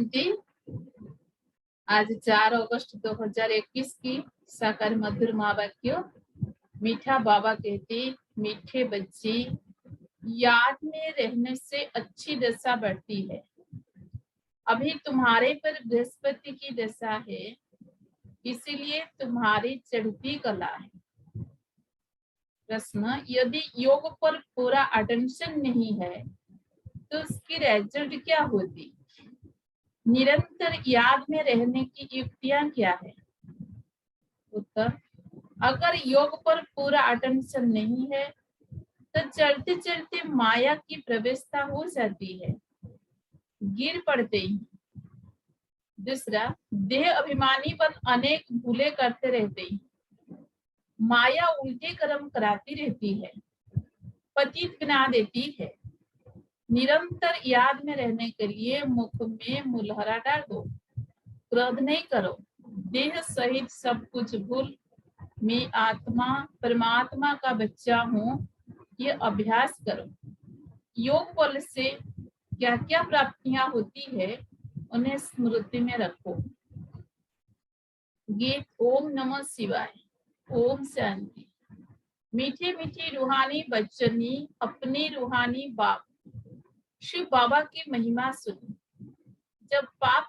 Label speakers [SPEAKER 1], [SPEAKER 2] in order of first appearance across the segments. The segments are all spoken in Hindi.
[SPEAKER 1] जयंती। आज 4 अगस्त 2021 की साकार मधुर महावाक्यों। मीठा बाबा कहते, मीठे बच्चे, याद में रहने से अच्छी दशा बढ़ती है। अभी तुम्हारे पर बृहस्पति की दशा है, इसीलिए तुम्हारी चढ़ती कला है। प्रश्न, यदि योग पर पूरा अटेंशन नहीं है तो उसकी रिजल्ट क्या होती? निरंतर याद में रहने की युक्तियां क्या है? उत्तर, अगर योग पर पूरा अटेंशन नहीं है तो चलते चलते माया की प्रवेशता हो जाती है, गिर पड़ते ही। दूसरा, देह अभिमानी पर अनेक भूले करते रहते हैं, माया उल्टे कर्म कराती रहती है, पतित बना देती है। निरंतर याद में रहने के लिए मुख में मुलहरा डाल दो, क्रोध नहीं करो, देह सहित सब कुछ भूल मैं आत्मा परमात्मा का बच्चा हूँ, ये अभ्यास करो। योग बल से क्या क्या प्राप्तियां होती है उन्हें स्मृति में रखो। गीत ओम नमः शिवाय। ओम शांति। मीठे मीठे रूहानी बच्चनी अपने रूहानी बाप शिव बाबा की महिमा सुनो। जब पाप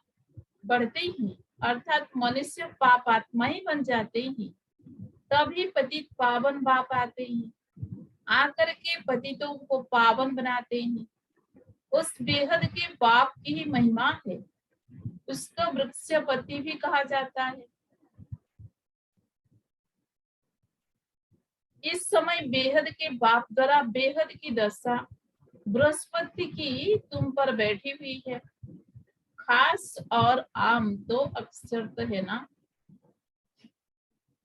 [SPEAKER 1] बढ़ते ही अर्थात मनुष्य पाप आत्मा ही बन जाते ही, तभी पतित पावन बाप आते हैं, आकर के पतितों को पावन बनाते हैं। उस बेहद के बाप की ही महिमा है, उसको वृक्षपति भी कहा जाता है। इस समय बेहद के बाप द्वारा बेहद की दशा बृहस्पति की तुम पर बैठी हुई है। खास और आम दो अक्षर तो है ना,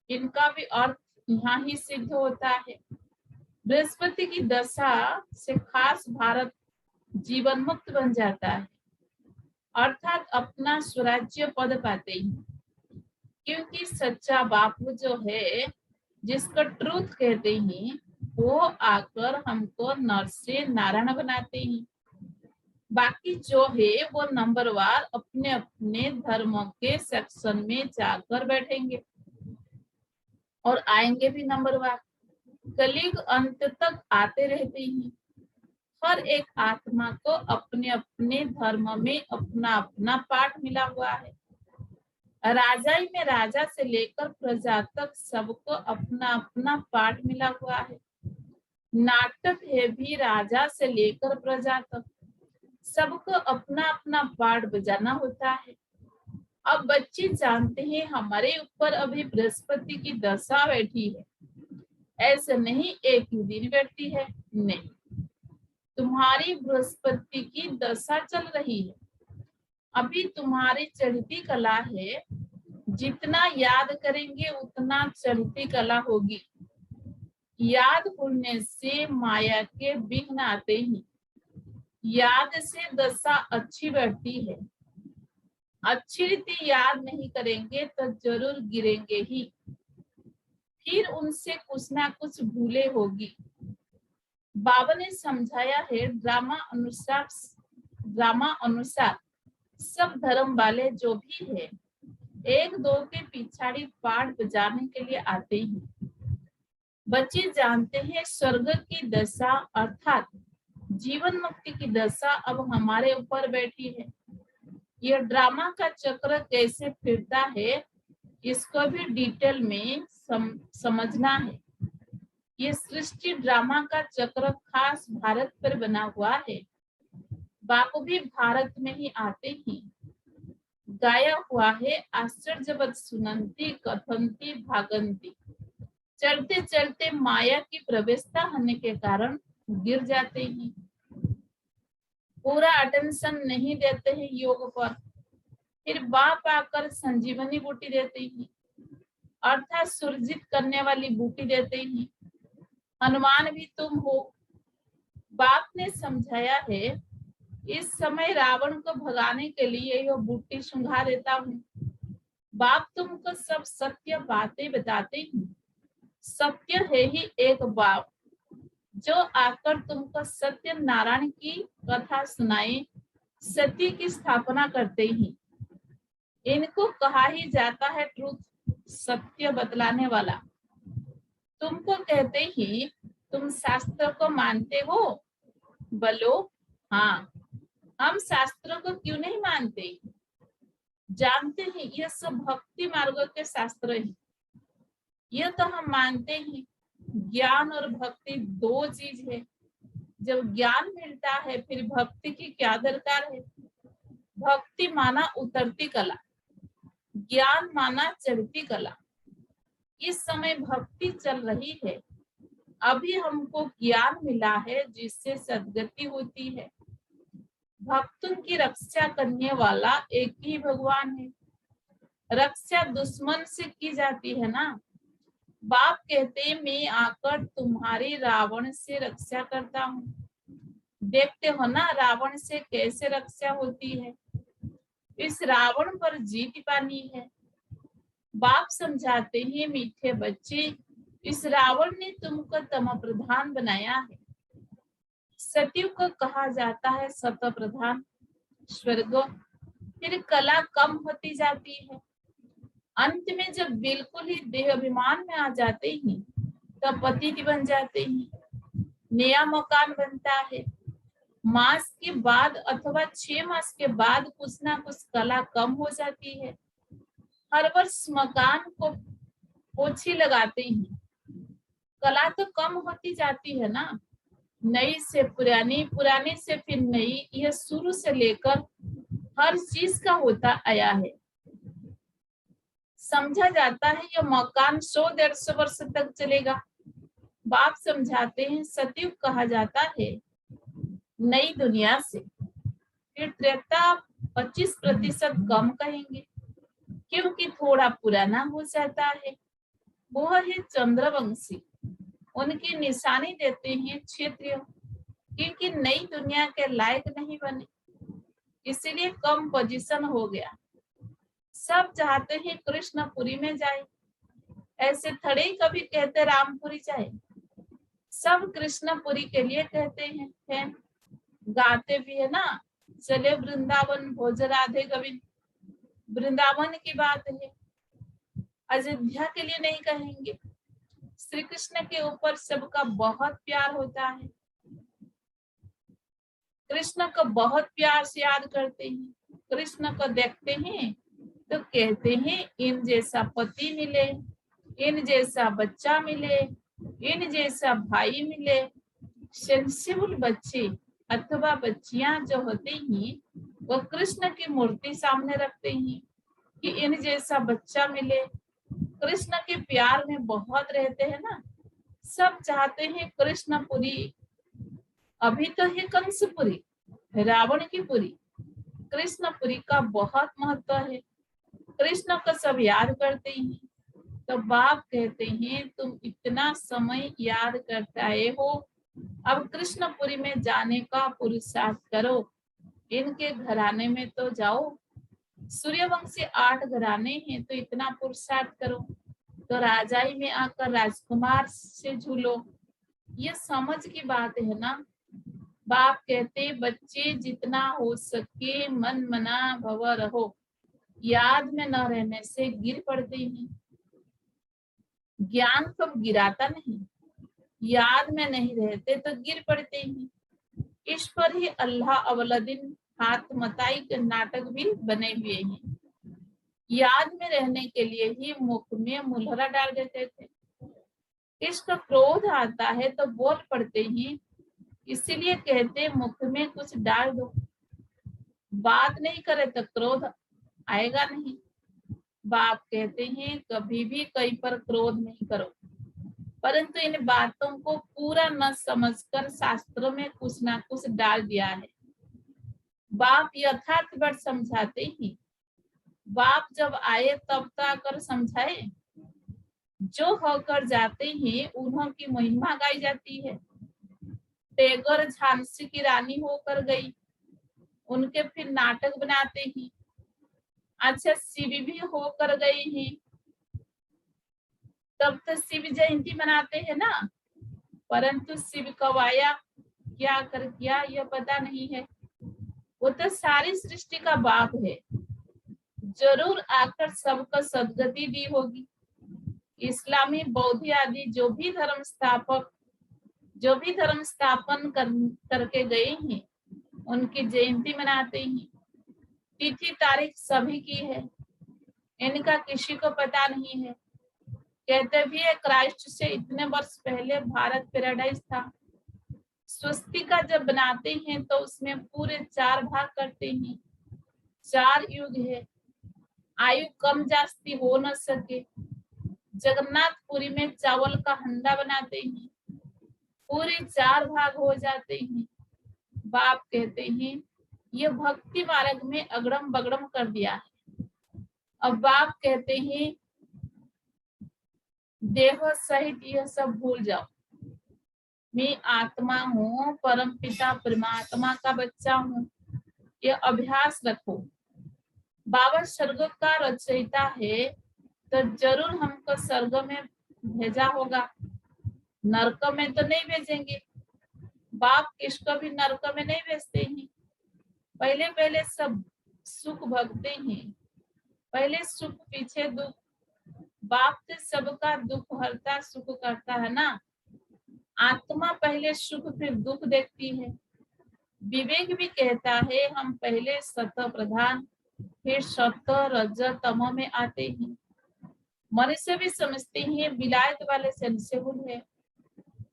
[SPEAKER 1] इनका भी अर्थ यहाँ ही सिद्ध होता है। बृहस्पति की दशा से खास भारत जीवन मुक्त बन जाता है, अर्थात अपना स्वराज्य पद पाते हैं। क्योंकि सच्चा बापू जो है, जिसको ट्रूथ कहते हैं, वो आकर हमको नर से नारायण बनाते हैं। बाकी जो है वो नंबरवार अपने अपने धर्मों के सेक्शन में जाकर बैठेंगे और आएंगे भी नंबरवार। कलयुग अंत तक आते रहते हैं। हर एक आत्मा को अपने अपने धर्म में अपना अपना पाठ मिला हुआ है। राजाई में राजा से लेकर प्रजा तक सबको अपना अपना पाठ मिला हुआ है। नाटक है भी राजा से लेकर प्रजा तक, सबको अपना अपना पाठ बजाना होता है। अब बच्चे जानते हैं हमारे ऊपर अभी बृहस्पति की दशा बैठी है, ऐसे नहीं एक ही दिन बैठती है, नहीं, तुम्हारी बृहस्पति की दशा चल रही है। अभी तुम्हारी चढ़ती कला है, जितना याद करेंगे उतना चढ़ती कला होगी। याद भूलने से माया के विघ्न आते ही, याद से दशा अच्छी बढ़ती है। अच्छी रीति याद नहीं करेंगे तो जरूर गिरेंगे ही, फिर उनसे कुछ ना कुछ भूले होगी। बाबा ने समझाया है, ड्रामा अनुसार सब धर्म वाले जो भी है, एक दो के पिछाड़ी पाठ बजाने के लिए आते हैं। बच्चे जानते हैं स्वर्ग की दशा अर्थात जीवन मुक्ति की दशा अब हमारे ऊपर बैठी है। यह ड्रामा का चक्र कैसे फिरता है, इसको भी डिटेल में समझना है। ये सृष्टि ड्रामा का चक्र खास भारत पर बना हुआ है। बापू भी भारत में ही आते ही। गाया हुआ है, आश्चर्यवत सुनंती कथंती भागंती। चलते चलते माया की प्रवेशता होने के कारण गिर जाते हैं, पूरा अटेंशन नहीं देते हैं योग पर। फिर बाप आकर संजीवनी बूटी देते हैं, अर्थात सुरजित करने वाली बूटी देते हैं। हनुमान भी तुम हो। बाप ने समझाया है, इस समय रावण को भगाने के लिए यह बूटी सुंघा देता हूँ। बाप तुमको सब सत्य बातें बताते हैं। सत्य है ही एक बाप, जो आकर तुमको सत्य नारायण की कथा सुनाए, सती की स्थापना करते ही इनको कहा ही जाता है ट्रूथ, सत्य बतलाने वाला। तुमको कहते ही तुम शास्त्र को मानते हो? बोलो हाँ। हम शास्त्रों को क्यों नहीं मानते? जानते हैं ये सब भक्ति मार्ग के शास्त्र हैं। ये तो हम मानते हैं ज्ञान और भक्ति दो चीज है। जब ज्ञान मिलता है फिर भक्ति की क्या दरकार है? भक्ति माना उतरती कला, ज्ञान माना चढ़ती कला। इस समय भक्ति चल रही है, अभी हमको ज्ञान मिला है जिससे सद्गति होती है। भक्तों की रक्षा करने वाला एक ही भगवान है। रक्षा दुश्मन से की जाती है ना। बाप कहते मैं आकर तुम्हारी रावण से रक्षा करता हूँ। देखते हो ना रावण से कैसे रक्षा होती है। इस रावण पर जीत पानी है। बाप समझाते हैं मीठे बच्चे, इस रावण ने तुमको तम प्रधान बनाया है। सतयुग को कहा जाता है सत प्रधान स्वर्ग। फिर कला कम होती जाती है। अंत में जब बिल्कुल ही देह अभिमान में आ जाते हैं तब पतित बन जाते हैं। नया मकान बनता है, मास के बाद अथवा 6 मास के बाद कुछ ना कुछ कला कम हो जाती है। हर वर्ष मकान को पोछी लगाते हैं, कला तो कम होती जाती है ना। नई से पुरानी, पुरानी से फिर नई, यह शुरू से लेकर हर चीज का होता आया है। समझा जाता है यह मकान 100-150 वर्ष तक चलेगा। बाप समझाते हैं सतयुग कहा जाता है नई दुनिया से। फिर त्रेता 25% कम कहेंगे क्योंकि थोड़ा पुराना हो जाता है। वह है चंद्रवंशी, उनकी निशानी देते हैं क्षेत्रीय, क्योंकि नई दुनिया के लायक नहीं बने इसीलिए कम पोजीशन हो गया। सब चाहते हैं कृष्णपुरी में जाए, ऐसे थोड़े ही कभी कहते रामपुरी जाए। सब कृष्णपुरी के लिए कहते हैं, गाते भी है ना, चले वृंदावन भोज राधे गोविंद। वृंदावन की बात है, अयोध्या के लिए नहीं कहेंगे। श्री कृष्ण के ऊपर सबका बहुत प्यार होता है, कृष्ण को बहुत प्यार से याद करते हैं। कृष्ण को देखते हैं तो कहते हैं इन जैसा पति मिले, इन जैसा बच्चा मिले, इन जैसा भाई मिले। सेंसिबल बच्चे अथवा बच्चियां जो होते हैं वो कृष्ण की मूर्ति सामने रखते हैं कि इन जैसा बच्चा मिले। कृष्ण के प्यार में बहुत रहते हैं ना। सब चाहते हैं कृष्णपुरी। अभी तो है कंसपुरी, रावण की पुरी। कृष्णपुरी का बहुत महत्व है, कृष्ण को सब याद करते हैं। तो बाप कहते हैं तुम इतना समय याद करते हो, अब कृष्णपुरी में जाने का पुरुषार्थ करो। इनके घराने में तो जाओ, सूर्यवंशी 8 घराने हैं तो इतना पुरुषार्थ करो। तो राजाई में आकर राजकुमार से झूलो। ये समझ की बात है ना। बाप कहते बच्चे जितना हो सके मन मना भव रहो। याद में न रहने से गिर पड़ते हैं। ज्ञान कब गिराता नहीं, याद में नहीं रहते तो गिर पड़ते हैं। इस पर ही अल्लाह अवलदीन हाथ मताई के नाटक भी बने हुए हैं। याद में रहने के लिए ही मुख में मुलहरा डाल देते थे। इसका क्रोध आता है तो बोल पड़ते हैं, इसीलिए कहते मुख में कुछ डाल दो। बात नहीं करे तो क्रोध आएगा नहीं। बाप कहते हैं कभी भी कहीं पर क्रोध नहीं करो, परंतु इन बातों को पूरा न समझकर शास्त्रों में कुछ ना कुछ डाल दिया है। बाप यथार्थ बात समझाते ही, बाप जब आए तब तो आकर समझाए। जो होकर जाते हैं उन्हों की महिमा गाई जाती है। टैगोर झांसी की रानी होकर गई, उनके फिर नाटक बनाते हैं। अच्छा शिव भी होकर गए हैं, तब तो शिव जयंती मनाते हैं ना, परंतु शिव कब आया क्या कर किया यह पता नहीं है। वो तो सारी सृष्टि का बाप है, जरूर आकर सबको सदगति दी होगी। इस्लामी, बौद्ध आदि जो भी धर्म स्थापन करके गए हैं, उनकी जयंती मनाते हैं। तिथि तारीख सभी की है, इनका किसी को पता नहीं है। कहते भी है क्राइस्ट से इतने वर्ष पहले भारत पैराडाइज था। स्वस्तिका जब बनाते हैं तो उसमें पूरे 4 भाग करते हैं। 4 युग है, आयु कम जास्ती हो न सके। जगन्नाथपुरी में चावल का हंडा बनाते हैं, पूरे 4 भाग हो जाते हैं। बाप कहते हैं ये भक्ति मार्ग में अगड़म बगड़म कर दिया है। अब बाप कहते हैं देह सहित यह सब भूल जाओ, मैं आत्मा हूँ, परम पिता परमात्मा का बच्चा हूँ, ये अभ्यास रखो। बाबा स्वर्ग का रचयिता है तो जरूर हमको स्वर्ग में भेजा होगा, नरक में तो नहीं भेजेंगे। बाप किसको भी नरक में नहीं भेजते हैं। पहले पहले सब सुख भगते हैं, पहले सुख पीछे दुख। बाप से सबका दुख हरता सुख करता है ना। आत्मा पहले सुख फिर दुख देखती है। विवेक भी कहता है हम पहले सत्व प्रधान फिर सत्व रज तमो में आते हैं। मनुष्य भी समझते हैं विलायत वाले सेंसिबल है,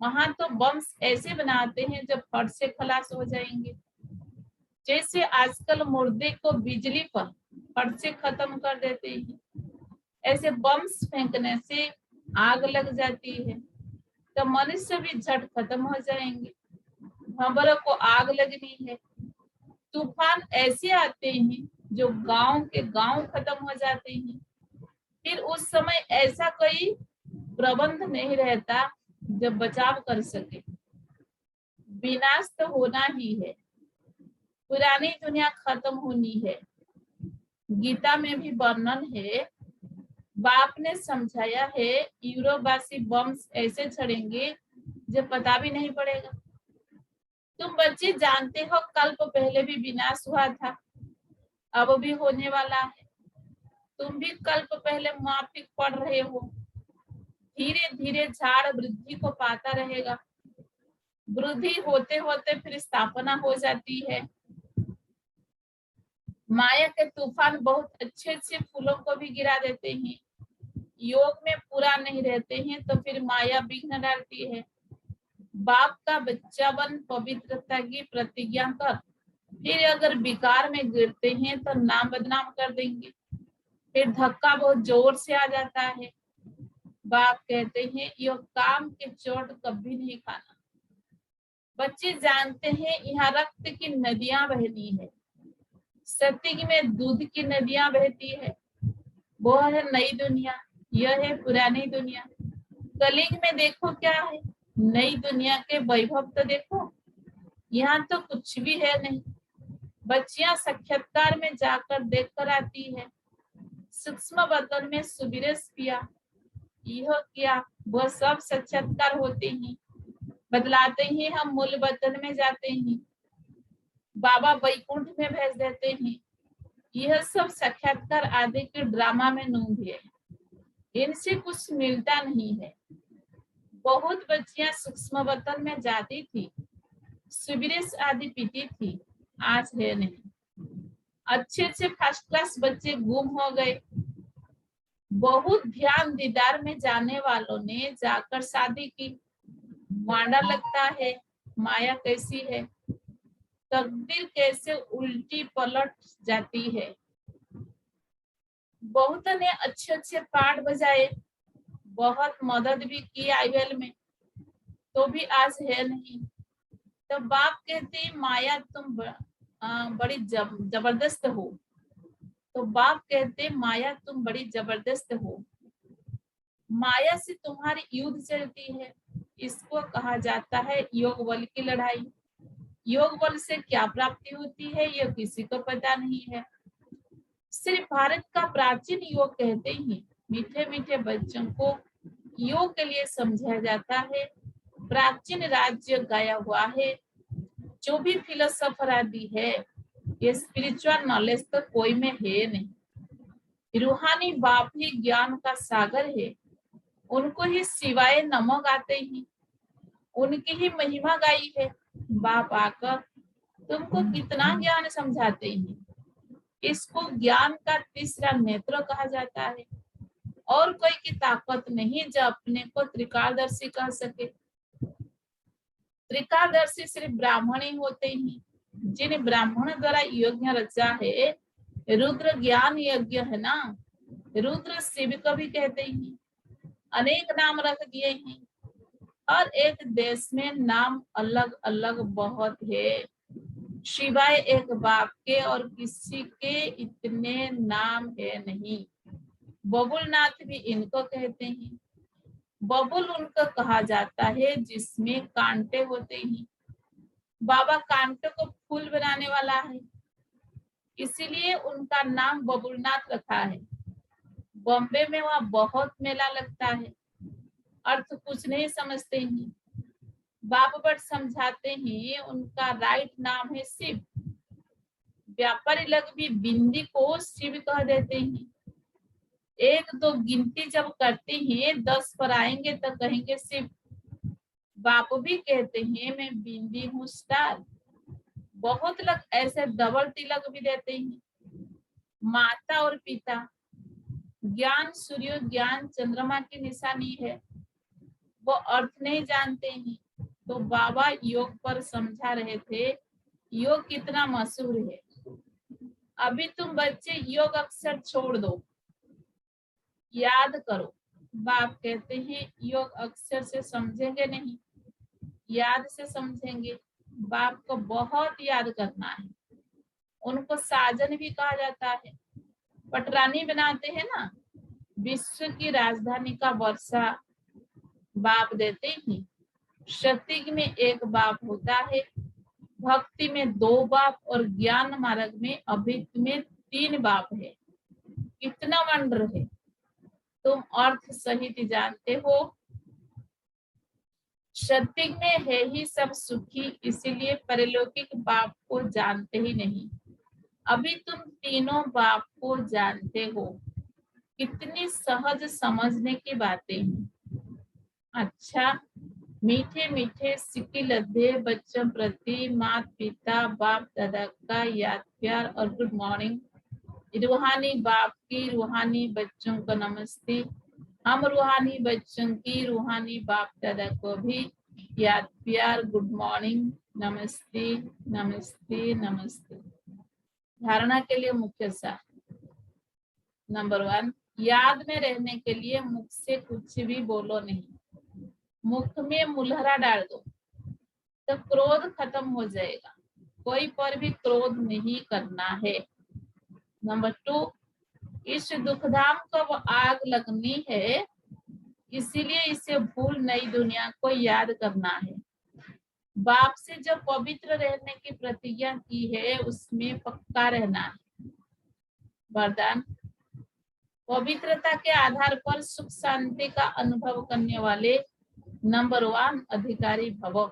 [SPEAKER 1] वहां तो बम्स ऐसे बनाते हैं जब फट से खलास हो जाएंगे। जैसे आजकल मुर्दे को बिजली पर फट से खत्म कर देते हैं, ऐसे बम्स फेंकने से आग लग जाती है, तो मनुष्य भी झट खत्म हो जाएंगे। भंवरों को आग लगनी है। तूफान ऐसे आते हैं जो गांव के गांव खत्म हो जाते हैं। फिर उस समय ऐसा कोई प्रबंध नहीं रहता जो बचाव कर सके। विनाश तो होना ही है, पुरानी दुनिया खत्म होनी है। गीता में भी वर्णन है, बाप ने समझाया है यूरोपवासी बम्स ऐसे छड़ेंगे जो पता भी नहीं पड़ेगा। तुम बच्चे जानते हो कल्प पहले भी विनाश हुआ था, अब भी होने वाला है। तुम भी कल्प पहले माफिक पढ़ रहे हो। धीरे धीरे झाड़ वृद्धि को पाता रहेगा, वृद्धि होते होते फिर स्थापना हो जाती है। माया के तूफान बहुत अच्छे अच्छे फूलों को भी गिरा देते हैं। योग में पूरा नहीं रहते हैं तो फिर माया विघ्न डालती है। बाप का बच्चा बन पवित्रता की प्रतिज्ञा कर, फिर अगर विकार में गिरते हैं तो नाम बदनाम कर देंगे, फिर धक्का बहुत जोर से आ जाता है। बाप कहते हैं यह काम के चोट कभी नहीं खाना। बच्चे जानते हैं यहाँ रक्त की नदियां बहती है, सत्युग में दूध की नदियां बहती है। वो है नई दुनिया, यह है पुरानी दुनिया। कलयुग में देखो क्या है, नई दुनिया के वैभव तो देखो, यहाँ तो कुछ भी है नहीं। बच्चियां साक्षात्कार में जाकर देख कर आती है, सूक्ष्म वतन में सुबिरस किया, यह किया, वह सब साक्षात्कार होते हैं। बदलाते ही हम मूल वतन में जाते हैं, बाबा वैकुंठ में भेज देते हैं। यह सब साक्षात्कार आदि के ड्रामा में नूंद है, इनसे कुछ मिलता नहीं है। बहुत बच्चियां सूक्ष्म वतन में जाती थी, सुबिरस आदि पीती थी, आज है नहीं। अच्छे अच्छे फर्स्ट क्लास बच्चे गुम हो गए। बहुत ध्यान दीदार में जाने वालों ने जाकर शादी की। मांडा लगता है माया कैसी है, तकदीर कैसे उल्टी पलट जाती है। बहुत ने अच्छे अच्छे पाठ बजाए, बहुत मदद भी की आईवेल में, तो भी आज है नहीं। तो बाप कहते माया तुम बड़ी जबरदस्त हो। तो बाप कहते माया तुम बड़ी जबरदस्त हो, माया से तुम्हारी युद्ध चलती है। इसको कहा जाता है योग बल की लड़ाई। योग बल से क्या प्राप्ति होती है यह किसी को पता नहीं है। सिर्फ भारत का प्राचीन योग कहते हैं। मीठे मीठे बच्चों को योग के लिए समझाया जाता है। प्राचीन राज्य गाया हुआ है। जो भी फिलोसोफर आदि है ये स्पिरिचुअल नॉलेज तो कोई में है नहीं। रूहानी बाप ही ज्ञान का सागर है, उनको ही सिवाय नमो गाते ही, उनकी ही महिमा गाई है। बाप आकर तुमको कितना ज्ञान समझाते हैं। इसको ज्ञान का तीसरा नेत्र कहा जाता है। और कोई की ताकत नहीं जो अपने को त्रिकालदर्शी कह सके। त्रिकालदर्शी सिर्फ ब्राह्मण ही होते हैं, जिन ब्राह्मण द्वारा यज्ञ रचा है। रुद्र ज्ञान यज्ञ है ना, रुद्र शिव को भी कहते हैं। अनेक नाम रख दिए हैं। हर एक देश में नाम अलग अलग बहुत है, शिवाय एक बाप के और किसी के इतने नाम है नहीं। बबुलनाथ भी इनको कहते हैं। बबुल उनको कहा जाता है जिसमें कांटे होते हैं। बाबा कांटे को फूल बनाने वाला है, इसीलिए उनका नाम बबुलनाथ रखा है। बॉम्बे में वहाँ बहुत मेला लगता है, अर्थ कुछ नहीं समझते हैं। बाप बट समझाते हैं, उनका राइट नाम है शिव। व्यापारी लोग भी बिंदी को शिव कह देते हैं। एक दो गिनती जब करते हैं 10 पर आएंगे तो कहेंगे शिव। बाप भी कहते हैं मैं बिंदी हूँ स्टार। बहुत लोग ऐसे डबल तिलक भी देते हैं। माता और पिता, ज्ञान सूर्य ज्ञान चंद्रमा की निशानी है, वो अर्थ नहीं जानते हैं। तो बाबा योग पर समझा रहे थे, योग कितना मशहूर है। अभी तुम बच्चे योग अक्षर छोड़ दो, याद करो। बाप कहते हैं योग अक्षर से समझेंगे नहीं, याद से समझेंगे। बाप को बहुत याद करना है। उनको साजन भी कहा जाता है। पटरानी बनाते हैं ना, विश्व की राजधानी का वर्षा बाप देते हैं। शक्ति में एक बाप होता है, भक्ति में 2 बाप और ज्ञान मार्ग में अभित में 3 बाप है। कितना वंडर है। तुम अर्थ सहित जानते हो। सत्य में है ही सब सुखी, इसीलिए परलौकिक बाप को जानते ही नहीं। अभी तुम तीनों बाप को जानते हो। कितनी सहज समझने की बातें हैं। अच्छा, मीठे मीठे सिक्की लद्दे बच्चों प्रति माता पिता बाप दादा का याद प्यार और गुड मॉर्निंग। रूहानी बाप की रूहानी बच्चों को नमस्ते। हम रूहानी बच्चों की रूहानी बाप दादा को भी याद प्यार गुड मॉर्निंग, नमस्ते नमस्ते नमस्ते। धारणा के लिए मुख्य सार। नंबर 1, याद में रहने के लिए मुख से कुछ भी बोलो नहीं। मुख में मुलहरा डाल दो तो क्रोध खत्म हो जाएगा। कोई पर भी क्रोध नहीं करना है। नंबर 2, इस दुखधाम को आग लगनी है, इसीलिए इसे भूल नई दुनिया को याद करना है। बाप से जो पवित्र रहने की प्रतिज्ञा की है उसमें पक्का रहना है। वरदान, पवित्रता के आधार पर सुख शांति का अनुभव करने वाले नंबर 1 अधिकारी भव।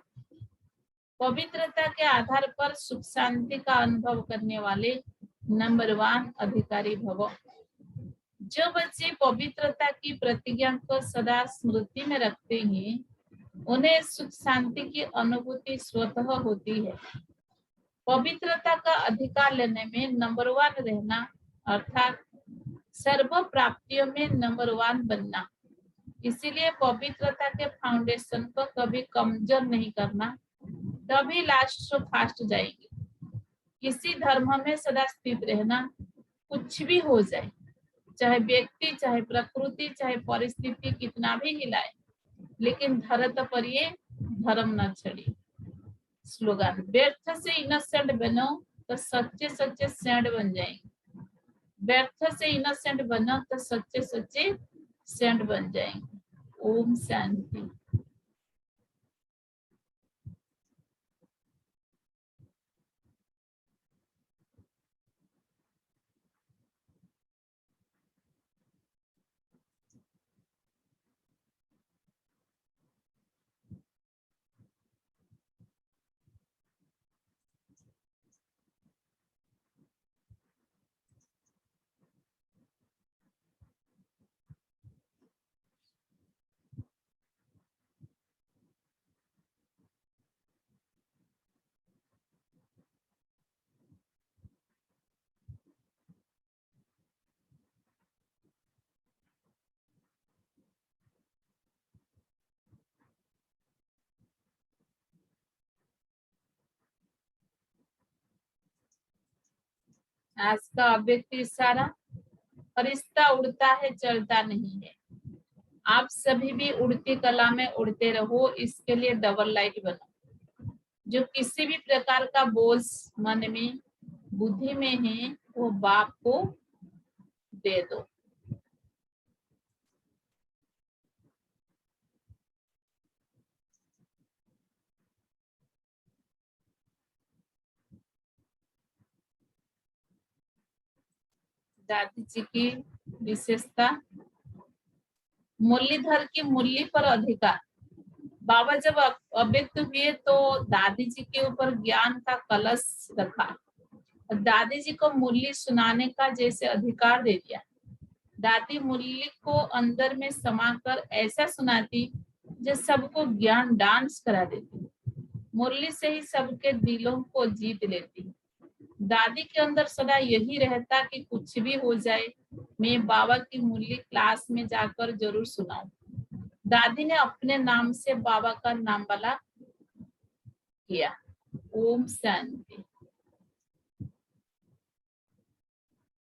[SPEAKER 1] पवित्रता के आधार पर सुख शांति का अनुभव करने वाले नंबर 1 अधिकारी भव। जो बच्चे पवित्रता की प्रतिज्ञा को सदा स्मृति में रखते हैं, उन्हें सुख शांति की अनुभूति स्वतः होती है। पवित्रता का अधिकार लेने में नंबर 1 रहना अर्थात सर्व प्राप्तियों में नंबर 1 बनना। इसीलिए पवित्रता के फाउंडेशन को कभी कमजोर नहीं करना, तभी लास्ट फास्ट जाएगी। किसी धर्म में सदा स्थित रहना, कुछ भी हो जाए, चाहे व्यक्ति चाहे प्रकृति चाहे परिस्थिति कितना भी हिलाए, लेकिन धरत पर ये धर्म न छड़ी। स्लोगन, व्यर्थ से इनोसेंट बनो तो सच्चे सच्चे सेंट बन जाएंगे। व्यर्थ से इनोसेंट बनो तो सच्चे सच्चे सेंट बन जाएंगे। ओम शांति। आज का अव्यक्त इशारा, फरिश्ता उड़ता है चलता नहीं है। आप सभी भी उड़ती कला में उड़ते रहो, इसके लिए डबल लाइट बनो। जो किसी भी प्रकार का बोझ मन में बुद्धि में है वो बाप को दे दो। दादी जी की विशेषता, मुरलीधर की मुरली पर अधिकार। बाबा जब अव्यक्त हुए तो दादी जी के ऊपर ज्ञान का कलश रखा और दादी जी को मुरली सुनाने का जैसे अधिकार दे दिया। दादी मुरली को अंदर में समाकर ऐसा सुनाती जो सबको ज्ञान डांस करा देती। मुरली से ही सबके दिलों को जीत लेती। दादी के अंदर सदा यही रहता कि कुछ भी हो जाए मैं बाबा की मुरली क्लास में जाकर जरूर सुनाऊं। दादी ने अपने नाम से बाबा का नाम वाला किया। ओम शांति।